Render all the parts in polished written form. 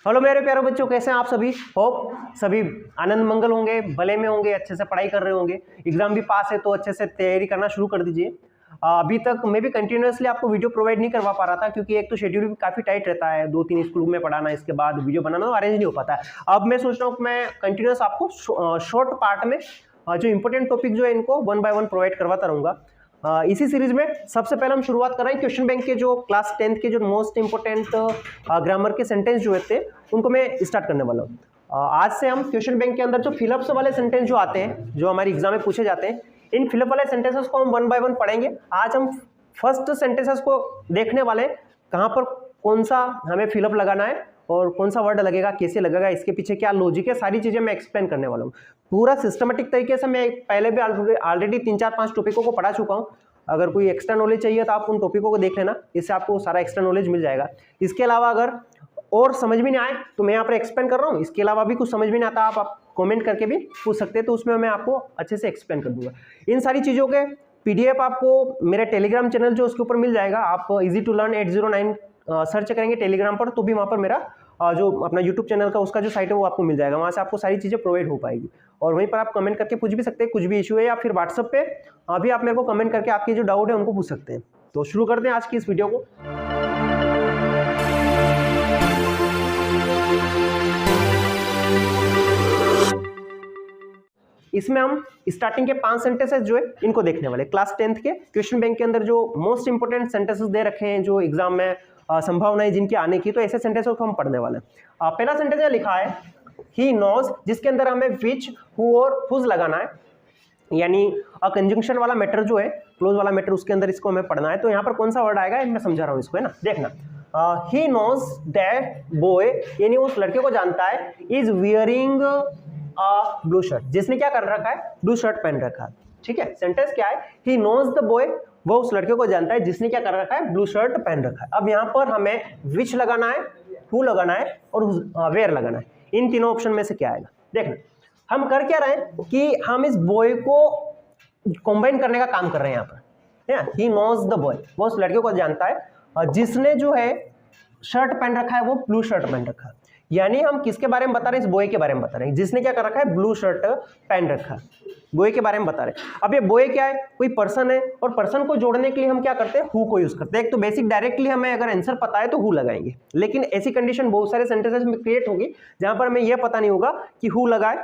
Hello मेरे प्यारे बच्चों, कैसे हैं आप सभी। होप सभी आनंद मंगल होंगे, भले में होंगे, अच्छे से पढ़ाई कर रहे होंगे। एग्जाम भी पास है तो अच्छे से तैयारी करना शुरू कर दीजिए। अभी तक मैं भी कंटिन्यूअसली आपको वीडियो प्रोवाइड नहीं करवा पा रहा था, क्योंकि एक तो शेड्यूल भी काफ़ी टाइट रहता है, 2-3 स्कूल में पढ़ाना, इसके बाद वीडियो बनाना अरेंज नहीं हो पाता है। अब मैं सोच रहा हूँ कि मैं कंटिन्यूअस आपको शॉर्ट पार्ट में जो इंपॉर्टेंट टॉपिक जो है इनको 1 बाय 1 प्रोवाइड करवाता रहूँगा। इसी सीरीज में सबसे पहले हम शुरुआत कर रहे हैं क्वेश्चन बैंक के जो क्लास 10th के जो मोस्ट इंपोर्टेंट ग्रामर के सेंटेंस जो थे उनको मैं स्टार्ट करने वाला हूँ। आज से हम क्वेश्चन बैंक के अंदर जो फिलअप्स वाले सेंटेंस जो आते हैं, जो हमारे एग्जाम में पूछे जाते हैं, इन फिलअप वाले सेंटेंसेस को हम 1 बाय 1 पढ़ेंगे। आज हम फर्स्ट सेंटेंसेस को देखने वाले, कहाँ पर कौन सा हमें फिलअप लगाना है और कौन सा वर्ड लगेगा, कैसे लगेगा, इसके पीछे क्या लॉजिक है, सारी चीज़ें मैं एक्सप्लेन करने वाला हूँ। पूरा सिस्टमेटिक तरीके से मैं पहले भी ऑलरेडी 3-4-5 टॉपिकों को पढ़ा चुका हूँ। अगर कोई एक्स्ट्रा नॉलेज चाहिए तो आप उन टॉपिकों को देख लेना, इससे आपको सारा एक्स्ट्रा नॉलेज मिल जाएगा। इसके अलावा अगर और समझ में नहीं आए तो मैं यहाँ पर एक्सप्लेन कर रहा हूँ। इसके अलावा भी कुछ समझ में नहीं आता, आप कमेंट करके भी पूछ सकते हैं, तो उसमें मैं आपको अच्छे से एक्सप्लेन कर दूंगा। इन सारी चीज़ों के PDF आपको मेरे टेलीग्राम चैनल जो उसके ऊपर मिल जाएगा। आप इजी टू लर्न 809 सर्च करेंगे टेलीग्राम पर, तो भी वहाँ पर मेरा जो अपना यूट्यूब चैनल का उसका जो साइट है वो आपको मिल जाएगा। वहाँ से आपको सारी चीज़ें प्रोवाइड हो पाएगी, और वहीं पर आप कमेंट करके पूछ भी सकते हैं कुछ भी इशू है, या फिर व्हाट्सएप पे अभी आप मेरे को कमेंट करके आपके जो डाउट है उनको पूछ सकते हैं। तो शुरू करते हैं आज की इस वीडियो को। इसमें हम स्टार्टिंग के 5 सेंटेंसेस जो है इनको देखने वाले। क्लास 10th के क्वेश्चन बैंक के अंदर जो मोस्ट इंपोर्टेंट सेंटेंसेस दे रखे हैं, जो एग्जाम में संभावना है जिनकी आने की, तो ऐसे सेंटेंसेस को हम पढ़ने वाले हैं। पहला सेंटेंस है लिखा है ही नोज, जिसके अंदर हमें विच, हु और हुज लगाना है, यानी कंजंक्शन वाला मैटर जो है, क्लोज वाला मैटर, उसके अंदर इसको हमें पढ़ना है। तो यहाँ पर कौन सा वर्ड आएगा मैं समझा रहा हूँ इसको, है ना। देखना, ही नोज दैट बॉय, यानी उस लड़के को जानता है, इज वियरिंग ब्लू शर्ट, जिसने क्या कर रखा है, ब्लू शर्ट पहन रखा है। ठीक है, सेंटेंस क्या है, ही नोज द बॉय, वो उस लड़के को जानता है जिसने क्या कर रखा है, ब्लू शर्ट पहन रखा है। अब यहाँ पर हमें विच लगाना है, हु लगाना है और वेयर लगाना है। इन तीनों ऑप्शन में से क्या आएगा। देखना, हम कर क्या रहे हैं कि हम इस बॉय को कंबाइन करने का काम कर रहे हैं यहाँ पर। ही नोज द बॉय, वो उस लड़के को जानता है जिसने जो है शर्ट पहन रखा है, वो ब्लू शर्ट पहन रखा है। यानी हम किसके बारे में बता रहे हैं, इस बॉय के बारे में बता रहे हैं, जिसने क्या कर रखा है, ब्लू शर्ट पहन रखा है, बॉय के बारे में बता रहे हैं। अब ये बॉय क्या है, कोई पर्सन है, और पर्सन को जोड़ने के लिए हम क्या करते हैं, हु को यूज करते हैं। एक तो बेसिक डायरेक्टली हमें अगर आंसर पता है तो हु लगाएंगे, लेकिन ऐसी कंडीशन बहुत सारे सेंटेंसेस में क्रिएट होगी जहां पर हमें यह पता नहीं होगा कि हु लगाए,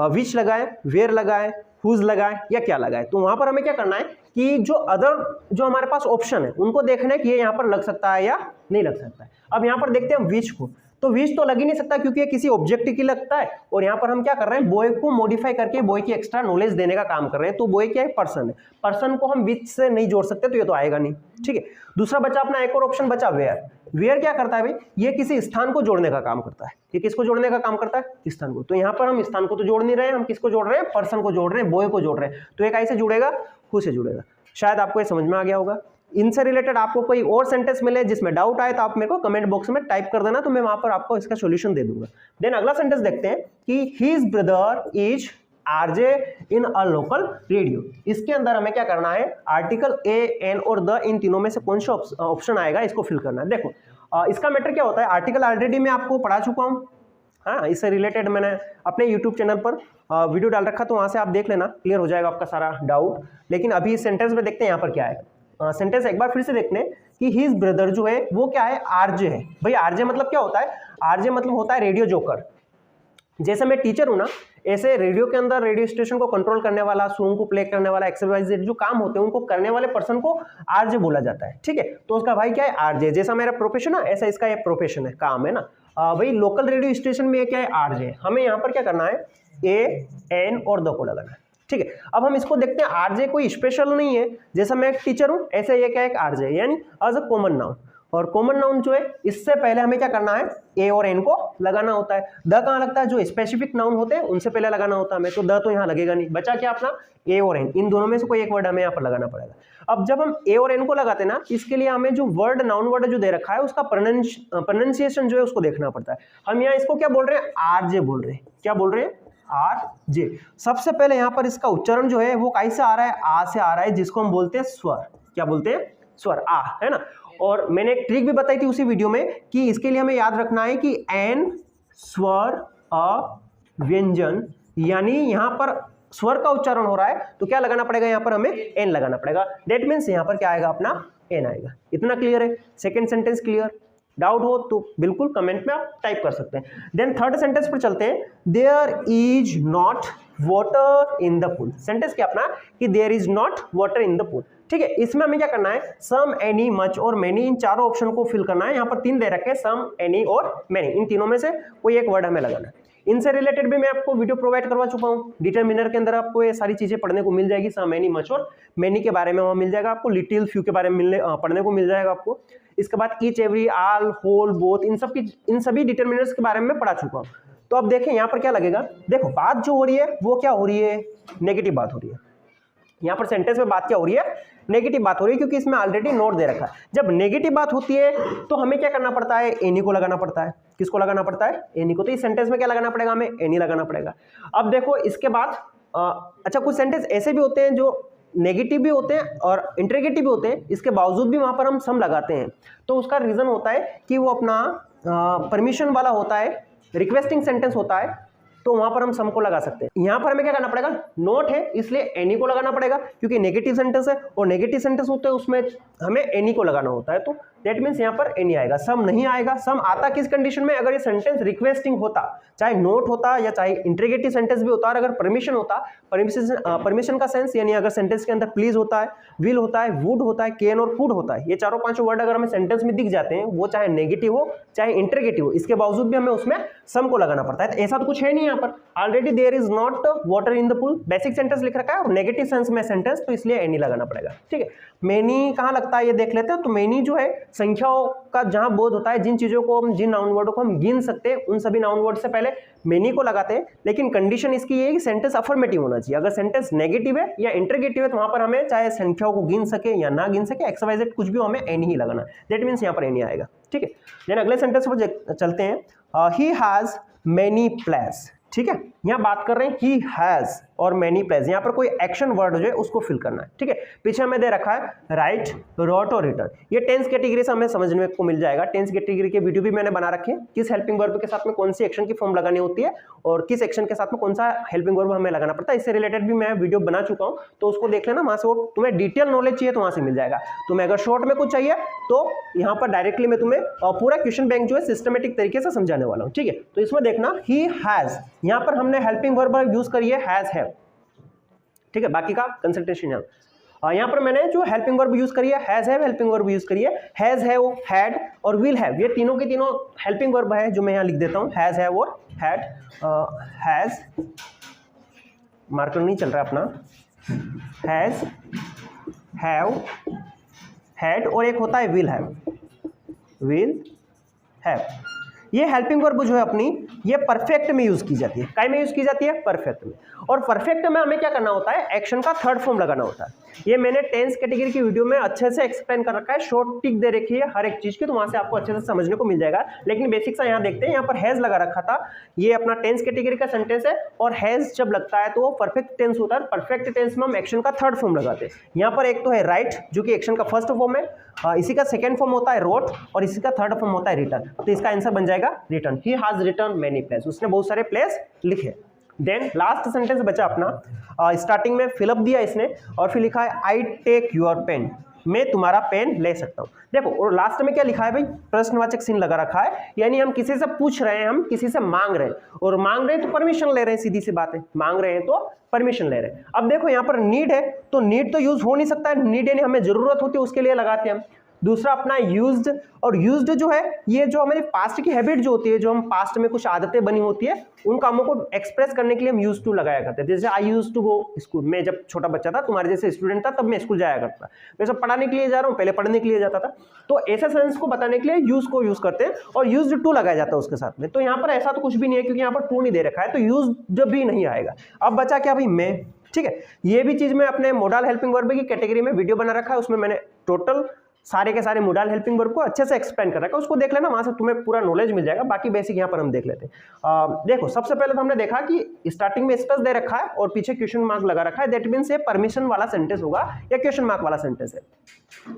विच लगाए, वेयर लगाए, हुज लगाए या क्या लगाए। तो वहां पर हमें क्या करना है कि जो हमारे पास ऑप्शन है उनको देखना है कि ये यहाँ पर लग सकता है या नहीं लग सकता है। अब यहाँ पर देखते हैं हम विच को, तो विच तो लग ही नहीं सकता क्योंकि ये किसी ऑब्जेक्ट की लगता है, और यहाँ पर हम क्या कर रहे हैं, बॉय को मॉडिफाई करके बॉय की एक्स्ट्रा नॉलेज देने का काम कर रहे हैं। तो बॉय क्या है, पर्सन है, पर्सन को हम विच से नहीं जोड़ सकते, तो ये तो आएगा नहीं। ठीक है, दूसरा बचा अपना एक और ऑप्शन बचा वेयर। वेयर क्या करता है भाई, ये किसी स्थान को जोड़ने का काम करता है। ये किसको जोड़ने का काम करता है, स्थान को। तो यहाँ पर हम स्थान को तो जोड़ नहीं रहे हैं, हम किसको जोड़ रहे हैं, पर्सन को जोड़ रहे हैं, बॉय को जोड़ रहे हैं। तो एक ऐसे जुड़ेगा, हु से जुड़ेगा। शायद आपको ये समझ में आ गया होगा। इनसे रिलेटेड आपको कोई और सेंटेंस मिले जिसमें डाउट आए तो आप मेरे को कमेंट बॉक्स में टाइप कर देना, तो मैं वहां पर आपको इसका सॉल्यूशन दे दूंगा। देन अगला सेंटेंस देखते हैं कि his brother is RJ in a local radio. इसके अंदर हमें क्या करना है, आर्टिकल ए, एन और द, इन तीनों में से कौन सा ऑप्शन आएगा इसको फिल करना है। देखो, इसका मैटर क्या होता है, आर्टिकल ऑलरेडी मैं आपको पढ़ा चुका हूँ। हाँ, इससे रिलेटेड मैंने अपने यूट्यूब चैनल पर वीडियो डाल रखा, तो वहां से आप देख लेना, क्लियर हो जाएगा आपका सारा डाउट। लेकिन अभी इस सेंटेंस में देखते हैं यहाँ पर क्या है। सेंटेंस एक बार फिर से देखते हैं कि हिज ब्रदर जो है वो क्या है, आरजे है। भाई आरजे मतलब क्या होता है, आरजे मतलब होता है रेडियो जोकर। जैसे मैं टीचर हूं ना, ऐसे रेडियो के अंदर रेडियो स्टेशन को कंट्रोल करने वाला, सॉन्ग को प्ले करने वाला, एक्सरसाइज जो काम होते हैं उनको करने वाले पर्सन को आरजे बोला जाता है। ठीक है, तो उसका भाई क्या है, आरजे। जैसा मेरा प्रोफेशन है ऐसा इसका एक प्रोफेशन है, काम है ना। भाई लोकल रेडियो स्टेशन में क्या है, आरजे। हमें यहाँ पर क्या करना है, ए, एन और द को लगाना है। ठीक है, अब हम इसको देखते हैं। आरजे कोई स्पेशल नहीं है, जैसा मैं एक टीचर हूं ऐसे ये क्या है, एक आरजे, यानी एज अ कॉमन नाउन। और कॉमन नाउन जो है इससे पहले हमें क्या करना है, ए और एन को लगाना होता है। द कहाँ लगता है, जो स्पेसिफिक नाउन होते हैं उनसे पहले लगाना होता है हमें, तो द तो यहाँ लगेगा नहीं। बचा क्या अपना, ए और एन, इन दोनों में से कोई एक वर्ड हमें यहाँ पर लगाना पड़ेगा। अब जब हम ए और एन को लगाते हैं ना, इसके लिए हमें जो वर्ड, नाउन वर्ड जो दे रखा है उसका प्रोनाउंसिएशन जो है उसको देखना पड़ता है। हम यहाँ इसको क्या बोल रहे हैं, आरजे बोल रहे हैं। क्या बोल रहे हैं, आरजे। सबसे पहले यहाँ पर इसका उच्चारण जो है वो कैसे आ रहा है, आ से आ रहा है, जिसको हम बोलते हैं स्वर। क्या बोलते हैं, स्वर, आ, है ना। और मैंने एक ट्रिक भी बताई थी उसी वीडियो में कि इसके लिए हमें याद रखना है कि एन स्वर अ व्यंजन, यानी यहां पर स्वर का उच्चारण हो रहा है तो क्या लगाना पड़ेगा, यहां पर हमें एन लगाना पड़ेगा। दैट मीन्स यहां पर क्या आएगा, अपना एन आएगा। इतना क्लियर है? Second sentence clear? डाउट हो तो बिल्कुल कमेंट में आप टाइप कर सकते हैं। देन थर्ड सेंटेंस पर चलते हैं। There is not water in the pool. Sentence क्या अपना कि there is not water in the pool. ठीक है, इसमें हमें क्या करना है, सम, एनी, मच और मेनी, इन चारों ऑप्शन को फिल करना है। यहाँ पर 3 दे रखे हैं, सम, एनी और मेनी। इन तीनों में से कोई एक वर्ड हमें लगाना है। इनसे रिलेटेड भी मैं आपको वीडियो प्रोवाइड करवा चुका हूँ। डिटरमिनर के अंदर आपको ये सारी चीजें पढ़ने को मिल जाएगी। सम, एनी, मच और मेनी के बारे में वहाँ मिल जाएगा आपको। लिटिल, फ्यू के बारे में पढ़ने को मिल जाएगा आपको। इसके बाद each, every, all, whole, both, इन सभी डिटरमिनर्स के बारे में पढ़ा चुका हूँ। तो अब देखें यहाँ पर क्या लगेगा। देखो बात जो हो रही है वो क्या हो रही है, नेगेटिव बात हो रही है। यहाँ पर सेंटेंस में बात क्या हो रही है, नेगेटिव बात हो रही है, क्योंकि इसमें ऑलरेडी नोट दे रखा है। जब नेगेटिव बात होती है तो हमें क्या करना पड़ता है, एनी को लगाना पड़ता है। किसको लगाना पड़ता है, एनी को। तो इस सेंटेंस में क्या लगाना पड़ेगा, हमें एनी लगाना पड़ेगा। अब देखो इसके बाद अच्छा, कुछ सेंटेंस ऐसे भी होते हैं जो नेगेटिव भी होते हैं और इंटरोगेटिव भी होते हैं, इसके बावजूद भी वहां पर हम सम लगाते हैं। तो उसका रीजन होता है कि वो अपना परमिशन वाला होता है, रिक्वेस्टिंग सेंटेंस होता है, तो वहां पर हम सम को लगा सकते हैं। यहां पर हमें क्या करना पड़ेगा, नोट है इसलिए एनी को लगाना पड़ेगा, क्योंकि नेगेटिव सेंटेंस है और नेगेटिव सेंटेंस होते हैं उसमें हमें एनी को लगाना होता है। तो दैट मीन्स यहां पर एनी आएगा, सम नहीं आएगा। सम आता किस कंडीशन में, अगर ये सेंटेंस रिक्वेस्टिंग होता, चाहे नोट होता या चाहे इंटरोगेटिव सेंटेंस भी होता, और अगर परमिशन होता, परमिशन का सेंस यानी अगर सेंटेंस के अंदर प्लीज होता है, विल होता है, वुड होता है, कैन और कुड होता है, ये चारों पांचों वर्ड अगर हमें सेंटेंस में दिख जाते हैं, वो चाहे नेगेटिव हो चाहे इंटरोगेटिव हो, इसके बावजूद भी हमें उसमें सम को लगाना पड़ता है। तो ऐसा तो कुछ है नहीं यहाँ पर, already there is not water in the pool, basic sentence लिख रखा है और नेगेटिव सेंस में सेंटेंस, तो इसलिए एनी लगाना पड़ेगा। ठीक है, मेनी कहाँ लगता है ये देख लेते हैं। तो मेनी जो है संख्याओं का जहां बोध होता है, जिन चीजों को हम, जिन नाउन वर्डों को हम गिन सकते हैं, उन सभी नाउन वर्ड से पहले मेनी को लगाते हैं। लेकिन कंडीशन इसकी ये है कि सेंटेंस अफर्मेटिव होना चाहिए। अगर सेंटेंस नेगेटिव है या इंटरोगेटिव है तो वहां पर हमें चाहे संख्याओं को गिन सके या ना गिन सके, एक्स वाई जेड कुछ भी, हमें एनी ही लगाना। दैट मीन्स यहाँ पर एनी आएगा। ठीक है, देन अगले सेंटेंस पर चलते हैं। He has many place. ठीक है, यहां बात कर रहे हैं ही हैज और मेनी प्लेस। यहां पर कोई एक्शन वर्ड जो है उसको फिल करना है। ठीक है, पीछे हमें दे रखा है राइट, रोट और रिटर्न। ये टेंस कैटेगरी से हमें समझने को मिल जाएगा। टेंस कैटेगरी के वीडियो भी मैंने बना रखे हैं, किस हेल्पिंग वर्ब के साथ में कौन सी एक्शन की फॉर्म लगानी होती है और किस एक्शन के साथ में कौन सा हेल्पिंग वर्ब हमें लगाना पड़ता है, इससे रिलेटेड भी मैं वीडियो बना चुका हूं। तो उसको देख लेना, वहां से तुम्हें डिटेल नॉलेज चाहिए तो वहां से मिल जाएगा। तुम्हें अगर शॉर्ट में कुछ चाहिए तो यहाँ पर डायरेक्टली मैं तुम्हें पूरा क्वेश्चन बैंक जो है सिस्टमेटिक तरीके से समझाने वाला हूँ। ठीक है, तो इसमें देखना ही हैज, यहाँ पर हमने हेल्पिंग वर्ब यूज करी है हैज है। ठीक है, बाकी का कंसल्टेशन यहाँ पर मैंने जो हेल्पिंग वर्ब यूज करी है हैज है, हेल्पिंग वर्ब यूज करी है हैज है, वो हैड और विल हैव, ये तीनों के तीनों हेल्पिंग वर्ब है जो मैं यहाँ लिख देता हूँ, हैज है और हैड। हैज मार्कर नहीं चल रहा अपना, हैज, हैव, हैड और एक होता है विल हैव, विल हैव। ये हेल्पिंग वर्ब जो है अपनी, ये परफेक्ट में यूज की जाती है। काय में यूज की जाती है, परफेक्ट में। और परफेक्ट में हमें क्या करना होता है, एक्शन का थर्ड फॉर्म लगाना होता है। ये मैंने टेंस कैटेगरी की वीडियो में अच्छे से एक्सप्लेन कर रखा है, शॉर्ट टिक दे रखी है हर एक चीज की, तो वहां से आपको अच्छे से समझने को मिल जाएगा। लेकिन बेसिक सा यहाँ देखते हैं, यहाँ पर हैज लगा रखा था, ये अपना टेंस कैटेगरी का सेंटेंस है और हैज जब लगता है तो वो परफेक्ट टेंस होता है। परफेक्ट टेंस में हम एक्शन का थर्ड फॉर्म लगाते हैं। यहाँ पर एक तो है राइट जो कि एक्शन का फर्स्ट फॉर्म है, इसी का सेकंड फॉर्म होता है रोट और इसी का थर्ड फॉर्म होता है रिटर्न। तो इसका आंसर बन जाएगा return. He has return many place, उसने बहुत सारे प्लेस लिखे। देन लास्ट सेंटेंस बचा अपना, स्टार्टिंग में फिलअप दिया इसने और फिर लिखा है आई टेक योर पेन, मैं तुम्हारा पेन ले सकता हूँ। देखो और लास्ट में क्या लिखा है भाई, प्रश्नवाचक चिन्ह लगा रखा है, यानी हम किसी से पूछ रहे हैं, हम किसी से मांग रहे हैं, और मांग रहे हैं तो परमिशन ले रहे हैं, सीधी सी बात है, मांग रहे हैं तो परमिशन ले रहे हैं। अब देखो यहाँ पर नीड है, तो नीड तो यूज हो नहीं सकता है, नीड यानी हमें जरूरत होती है उसके लिए लगाते हैं हम। दूसरा अपना यूज्ड, और यूज्ड जो है ये जो हमारी पास्ट की हैबिट जो होती है, जो हम पास्ट में कुछ आदतें बनी होती है, उन कामों को एक्सप्रेस करने के लिए हम यूज टू लगाया करते हैं। जैसे आई यूज टू गो स्कूल, मैं जब छोटा बच्चा था, तुम्हारे जैसे स्टूडेंट था, तब मैं स्कूल जाया करता था। मैं सब पढ़ाने के लिए जा रहा हूँ, पहले पढ़ने के लिए जाता था, तो ऐसे सेंस को बताने के लिए यूज को यूज करते हैं और यूज्ड टू लगाया जाता है उसके साथ में। तो यहाँ पर ऐसा तो कुछ भी नहीं है क्योंकि यहाँ पर टू नहीं दे रखा है, तो यूज जब भी नहीं आएगा। अब बचा क्या भाई, मैं। ठीक है, ये भी चीज मैं अपने मोडल हेल्पिंग वर्ब की कैटेगरी में वीडियो बना रखा है, उसमें मैंने टोटल सारे के सारे मोडल हेल्पिंग वर्ब को अच्छे से एक्सप्लेन कर रखा है, उसको देख लेना, वहां से तुम्हें पूरा नॉलेज मिल जाएगा। बाकी बेसिक यहाँ पर हम देख लेते हैं। देखो सबसे पहले तो हमने देखा कि स्टार्टिंग में स्पेस दे रखा है और पीछे क्वेश्चन मार्क लगा रखा है, दैट मीन्स ये परमिशन वाला सेंटेंस होगा या क्वेश्चन मार्क वाला सेंटेंस है।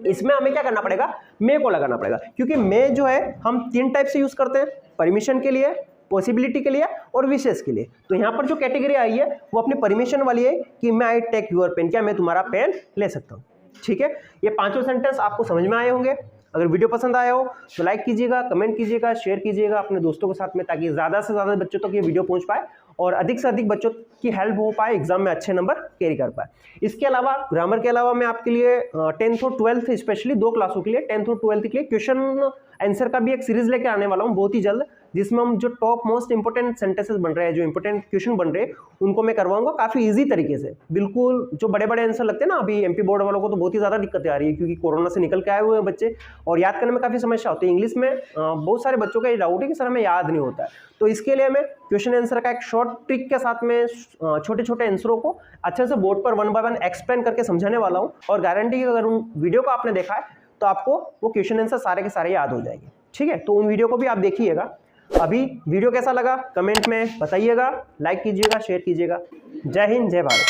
इसमें हमें क्या करना पड़ेगा, मे को लगाना पड़ेगा, क्योंकि मे जो है हम तीन टाइप से यूज करते हैं, परमिशन के लिए, पॉसिबिलिटी के लिए और विशेष के लिए। तो यहाँ पर जो कैटेगरी आई है वो अपनी परमिशन वाली है कि मैं आई टेक योर पेन, क्या मैं तुम्हारा पेन ले सकता हूँ। ठीक है, ये पांचों सेंटेंस आपको समझ में आए होंगे। अगर वीडियो पसंद आया हो तो लाइक कीजिएगा, कमेंट कीजिएगा, शेयर कीजिएगा अपने दोस्तों के साथ में, ताकि ज़्यादा से ज़्यादा बच्चों तक ये वीडियो पहुंच पाए और अधिक से अधिक बच्चों की हेल्प हो पाए, एग्जाम में अच्छे नंबर कैरी कर पाए। इसके अलावा ग्रामर के अलावा मैं आपके लिए 10th और 12th स्पेशली 2 क्लासों के लिए 10th और 12th के लिए क्वेश्चन आंसर का भी एक सीरीज लेकर आने वाला हूँ बहुत ही जल्द, जिसमें हम जो टॉप मोस्ट इंपोर्टेंट सेंटेंसेस बन रहे हैं, जो इंपोर्टेंट क्वेश्चन बन रहे हैं, उनको मैं करवाऊंगा काफी इजी तरीके से। बिल्कुल जो बड़े बड़े आंसर लगते हैं ना, अभी एमपी बोर्ड वालों को तो बहुत ही ज्यादा दिक्कतें आ रही है, क्योंकि कोरोना से निकल के आए हुए हैं बच्चे और याद करने में काफी समस्या होती है। इंग्लिश में बहुत सारे बच्चों का ये डाउट है कि सर हमें याद नहीं होता है, तो इसके लिए मैं क्वेश्चन आंसर का एक शॉर्ट ट्रिक के साथ में छोटे छोटे आंसरों को अच्छे से बोर्ड पर 1 बाय 1 एक्सप्लेन करके समझाने वाला हूँ, और गारंटी अगर उन वीडियो को आपने देखा है तो आपको वो क्वेश्चन आंसर सारे के सारे याद हो जाएंगे। ठीक है, तो उन वीडियो को भी आप देखिएगा। अभी वीडियो कैसा लगा कमेंट में बताइएगा, लाइक कीजिएगा, शेयर कीजिएगा। जय हिंद, जय भारत।